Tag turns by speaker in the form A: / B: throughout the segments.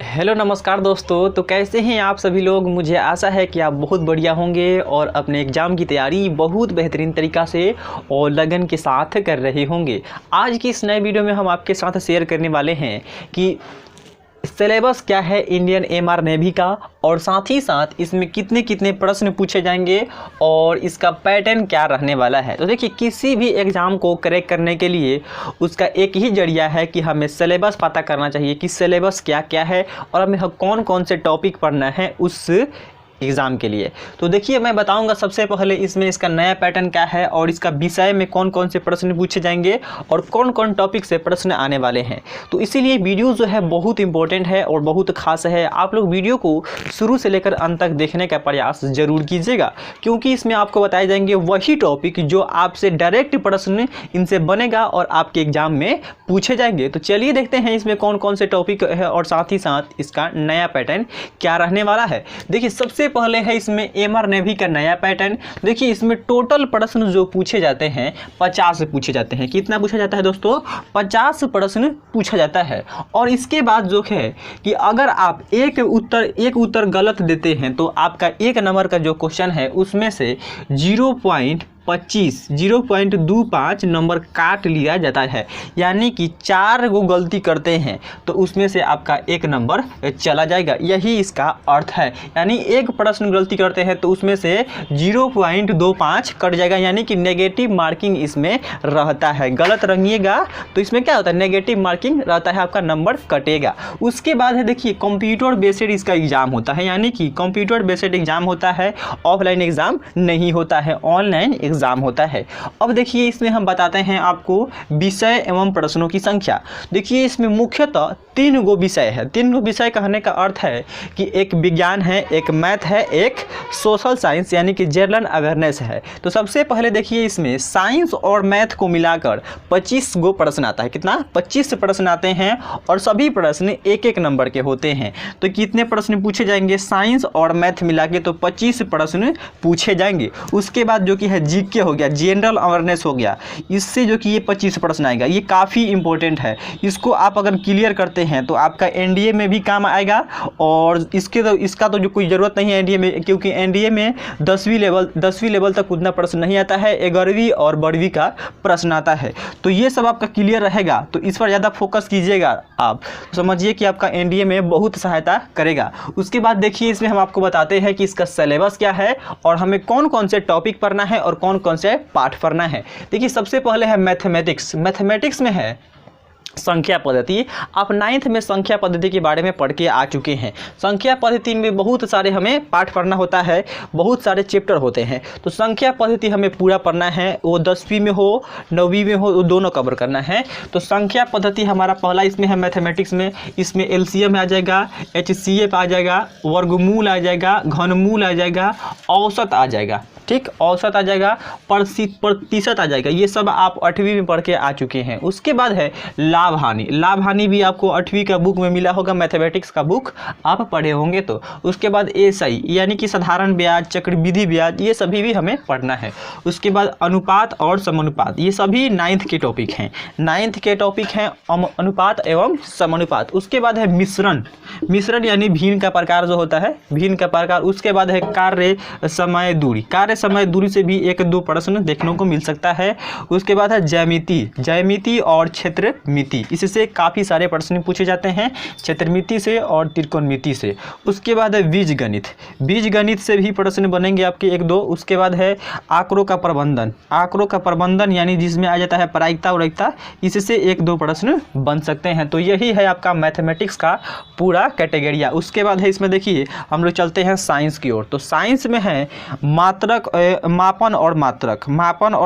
A: Hello नमस्कार दोस्तों। तो कैसे हैं आप सभी लोग। मुझे आशा है कि आप बहुत बढ़िया होंगे और अपने एग्ज़ाम की तैयारी बहुत बेहतरीन तरीक़ा से और लगन के साथ कर रहे होंगे। आज की इस नए वीडियो में हम आपके साथ शेयर करने वाले हैं कि सिलेबस क्या है इंडियन एमआर नेवी का, और साथ ही साथ इसमें कितने कितने प्रश्न पूछे जाएंगे और इसका पैटर्न क्या रहने वाला है। तो देखिए, किसी भी एग्ज़ाम को क्रैक करने के लिए उसका एक ही जरिया है कि हमें सिलेबस पता करना चाहिए कि सिलेबस क्या क्या है और हमें कौन कौन से टॉपिक पढ़ना है उस एग्ज़ाम के लिए। तो देखिए, मैं बताऊंगा सबसे पहले इसमें इसका नया पैटर्न क्या है और इसका विषय में कौन कौन से प्रश्न पूछे जाएंगे और कौन कौन टॉपिक से प्रश्न आने वाले हैं। तो इसीलिए वीडियो जो है बहुत इंपॉर्टेंट है और बहुत खास है। आप लोग वीडियो को शुरू से लेकर अंत तक देखने का प्रयास जरूर कीजिएगा, क्योंकि इसमें आपको बताए जाएंगे वही टॉपिक जो आपसे डायरेक्ट प्रश्न इनसे बनेगा और आपके एग्जाम में पूछे जाएंगे। तो चलिए देखते हैं इसमें कौन कौन से टॉपिक है और साथ ही साथ इसका नया पैटर्न क्या रहने वाला है। देखिए, सबसे पहले है इसमें एमआर नेवी का नया पैटर्न। देखिए, इसमें टोटल प्रश्न जो पूछे जाते हैं 50 पूछे जाते हैं। कितना पूछा जाता है दोस्तों? 50 प्रश्न पूछा जाता है। और इसके बाद जो है कि अगर आप एक उत्तर गलत देते हैं तो आपका 1 नंबर का जो क्वेश्चन है उसमें से 0.25 नंबर काट लिया जाता है। यानी कि 4 गो गलती करते हैं तो उसमें से आपका 1 नंबर चला जाएगा। यही इसका अर्थ है। यानी एक प्रश्न गलती करते हैं तो उसमें से 0.25 कट जाएगा, यानी कि नेगेटिव मार्किंग इसमें रहता है। गलत रंगिएगा तो इसमें क्या होता है, नेगेटिव मार्किंग रहता है, आपका नंबर कटेगा। उसके बाद है देखिए, कंप्यूटर बेस्ड इसका एग्जाम होता है। यानी कि कंप्यूटर बेस्ड एग्जाम होता है, ऑफलाइन एग्जाम नहीं होता है, ऑनलाइन एग्जाम होता है। अब देखिए, इसमें हम बताते हैं आपको विषय एवं प्रश्नों की संख्या। देखिए, इसमें मुख्यतः 3 गो विषय है। 3 गो विषय कहने का अर्थ है कि एक विज्ञान है, एक मैथ है, एक सोशल साइंस यानी कि जनरल अवेयरनेस है। तो सबसे पहले देखिए, इसमें साइंस और मैथ को मिलाकर 25 गो प्रश्न आता है। कितना? 25 प्रश्न आते हैं और सभी प्रश्न 1-1 नंबर के होते हैं। तो कितने प्रश्न पूछे जाएंगे? साइंस और मैथ मिला के तो 25 प्रश्न पूछे जाएंगे। उसके बाद जो कि है जीके हो गया, जनरल अवेयरनेस हो गया, इससे जो कि ये 25 प्रश्न आएगा। ये काफ़ी इंपॉर्टेंट है। इसको आप अगर क्लियर करते हैं तो आपका एनडीए में भी काम आएगा। और इसका तो जो कोई ज़रूरत नहीं है एनडीए में, क्योंकि एनडीए में 10वीं लेवल तक उतना प्रश्न नहीं आता है, 11वीं और 12वीं का प्रश्न आता है। तो ये सब आपका क्लियर रहेगा, तो इस पर ज़्यादा फोकस कीजिएगा। आप समझिए कि आपका एनडीए में बहुत सहायता करेगा। उसके बाद देखिए, इसमें हम आपको बताते हैं कि इसका सिलेबस क्या है और हमें कौन कौन से टॉपिक पढ़ना है और कौन कौन से पाठ पढ़ना है। देखिए, सबसे पहले है मैथमेटिक्स। मैथमेटिक्स में है संख्या पद्धति। आप 9th में संख्या पद्धति के बारे में पढ़ के आ चुके हैं। संख्या पद्धति में बहुत सारे हमें पाठ पढ़ना होता है, बहुत सारे चैप्टर होते हैं। तो संख्या पद्धति हमें पूरा पढ़ना है, वो 10वीं में हो 9वीं में हो, वो दोनों कवर करना है। तो संख्या पद्धति हमारा पहला इसमें है मैथमेटिक्स में। इसमें एलसीएम आ जाएगा, एचसीएफ आ जाएगा, वर्गमूल आ जाएगा, घनमूल आ जाएगा, औसत आ जाएगा। ठीक, औसत आ जाएगा, प्रतिशत आ जाएगा। ये सब आप 8वीं में पढ़ के आ चुके हैं। उसके बाद है लाभ हानि। लाभ हानि भी आपको 8वीं का बुक में मिला होगा, मैथमेटिक्स का बुक आप पढ़े होंगे। तो उसके बाद एसआई यानी कि साधारण ब्याज, चक्रवृद्धि ब्याज, ये सभी भी हमें पढ़ना है। उसके बाद अनुपात और समानुपात, ये सभी 9th के टॉपिक हैं। 9th के टॉपिक हैं अनुपात एवं समानुपात। उसके बाद है मिश्रण। मिश्रण यानी भिन्न का प्रकार जो होता है, भिन्न का प्रकार। उसके बाद है कार्य समय दूरी। कार्य समय दूरी से भी 1-2 प्रश्न देखने को मिल सकता है। उसके बाद है ज्यामिति और क्षेत्रमिति। इससे काफ़ी सारे प्रश्न पूछे जाते हैं, क्षेत्रमिति से और त्रिकोणमिति से। उसके बाद है बीजगणित। बीजगणित से भी प्रश्न बनेंगे आपके 1-2। उसके बाद है आंकड़ों का प्रबंधन। आंकड़ों का प्रबंधन यानी जिसमें आ जाता है प्रायिकता और रैखिकता, इससे 1-2 प्रश्न बन सकते हैं। तो यही है आपका मैथमेटिक्स का पूरा कैटेगरिया। उसके बाद है इसमें देखिए, हम लोग चलते हैं साइंस की ओर। तो साइंस में है मात्रक, मापन और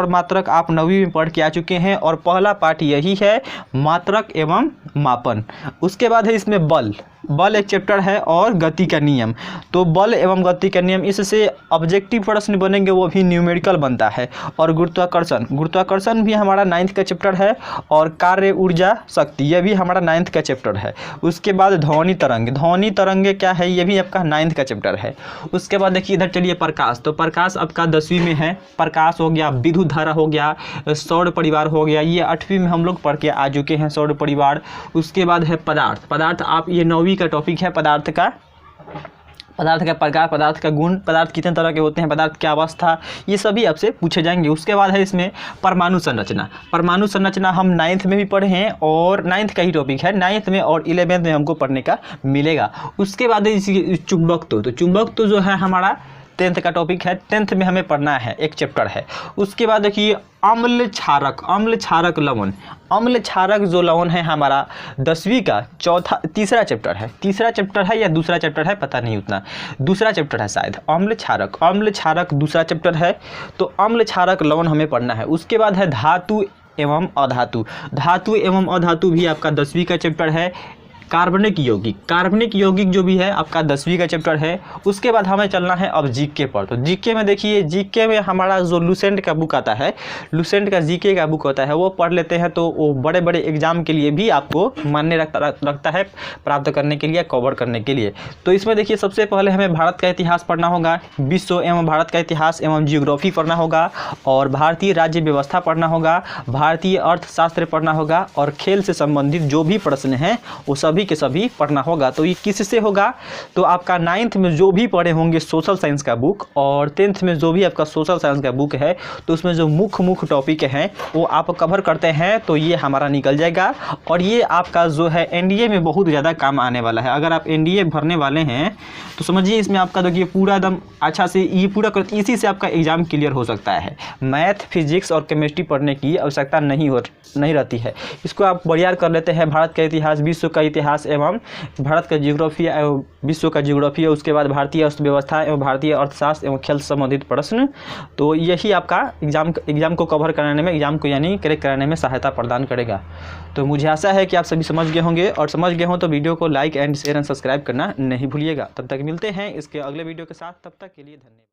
A: मात्रक आप 9वीं में पढ़ के आ चुके हैं और पहला पाठ यही है, मात्रक एवं मापन। उसके बाद है इसमें बल एक चैप्टर है और गति का नियम। तो बल एवं गति का नियम, इससे ऑब्जेक्टिव प्रश्न बनेंगे, वो भी न्यूमेरिकल बनता है। और गुरुत्वाकर्षण भी हमारा 9th का चैप्टर है। और कार्य ऊर्जा शक्ति, ये भी हमारा 9th का चैप्टर है। उसके बाद ध्वनि तरंग क्या है, ये भी आपका 9th का चैप्टर है। उसके बाद देखिए, इधर चलिए प्रकाश। तो प्रकाश आपका 10वीं में है। प्रकाश हो गया, विद्युत धारा हो गया, सौर परिवार हो गया, ये 8वीं में हम लोग पढ़ के आ चुके हैं, सौर परिवार। उसके बाद है पदार्थ। आप ये 9वीं का टॉपिक है पदार्थ का प्रकार, पदार्थ का गुण, पदार्थ कितने तरह के होते हैं, पदार्थ की अवस्था, ये सभी आपसे पूछे जाएंगे। उसके बाद है इसमें परमाणु संरचना। परमाणु संरचना हम 9th में भी पढ़े हैं और 9th का ही टॉपिक है, 9th में और 11th में हमको पढ़ने का मिलेगा। उसके बाद है चुंबकत्व। तो चुंबकत्व जो है हमारा 10th का टॉपिक है, 10th में हमें पढ़ना है, एक चैप्टर है। उसके बाद देखिए अम्ल क्षारक लवण। अम्ल क्षारक जो लवण है हमारा 10वीं का तीसरा चैप्टर है या दूसरा चैप्टर है, पता नहीं उतना, दूसरा चैप्टर है शायद। अम्ल क्षारक दूसरा चैप्टर है। तो अम्ल क्षारक लवण हमें पढ़ना है। उसके बाद है धातु एवं अधातु भी आपका 10वीं का चैप्टर है। कार्बनिक यौगिक जो भी है आपका 10वीं का चैप्टर है। उसके बाद हमें चलना है अब जीके पर। तो जीके में देखिए, जीके में हमारा जो लुसेंट का बुक आता है, लुसेंट का जीके का बुक होता है, वो पढ़ लेते हैं तो वो बड़े बड़े एग्जाम के लिए भी आपको मान्य रखता है, प्राप्त करने के लिए, कवर करने के लिए। तो इसमें देखिए सबसे पहले हमें भारत का इतिहास पढ़ना होगा, विश्व एवं भारत का इतिहास एवं जियोग्राफी पढ़ना होगा, और भारतीय राज्य व्यवस्था पढ़ना होगा, भारतीय अर्थशास्त्र पढ़ना होगा, और खेल से संबंधित जो भी प्रश्न हैं वो सभी के सभी पढ़ना होगा। तो ये किससे होगा? तो आपका 9th में जो भी पढ़े होंगे सोशल साइंस का बुक, और 10th में जो भी आपका सोशल साइंस का बुक है, तो उसमें जो मुख्य टॉपिक हैं वो आप कवर करते हैं तो ये हमारा निकल जाएगा। और ये आपका जो है एनडीए में बहुत ज़्यादा काम आने वाला है। अगर आप एनडीए भरने वाले हैं तो समझिए इसमें आपका देखिए पूरा एकदम अच्छा से ये पूरा इसी से आपका एग्जाम क्लियर हो सकता है। मैथ, फिजिक्स और केमिस्ट्री पढ़ने की आवश्यकता नहीं रहती है। इसको आप बढ़िया कर लेते हैं। भारत का इतिहास, विश्व का इतिहास एवं भारत का जियोग्राफी एवं विश्व का जियोग्राफी, उसके बाद भारतीय अर्थव्यवस्था एवं भारतीय अर्थशास्त्र एवं खेल से संबंधित प्रश्न। तो यही आपका एग्जाम को कवर कराने में, एग्जाम को यानी क्रैक कराने में सहायता प्रदान करेगा। तो मुझे आशा है कि आप सभी समझ गए होंगे, और समझ गए हों तो वीडियो को like and share and subscribe करना नहीं भूलिएगा। तब तक मिलते हैं इसके अगले वीडियो के साथ, तब तक के लिए धन्यवाद।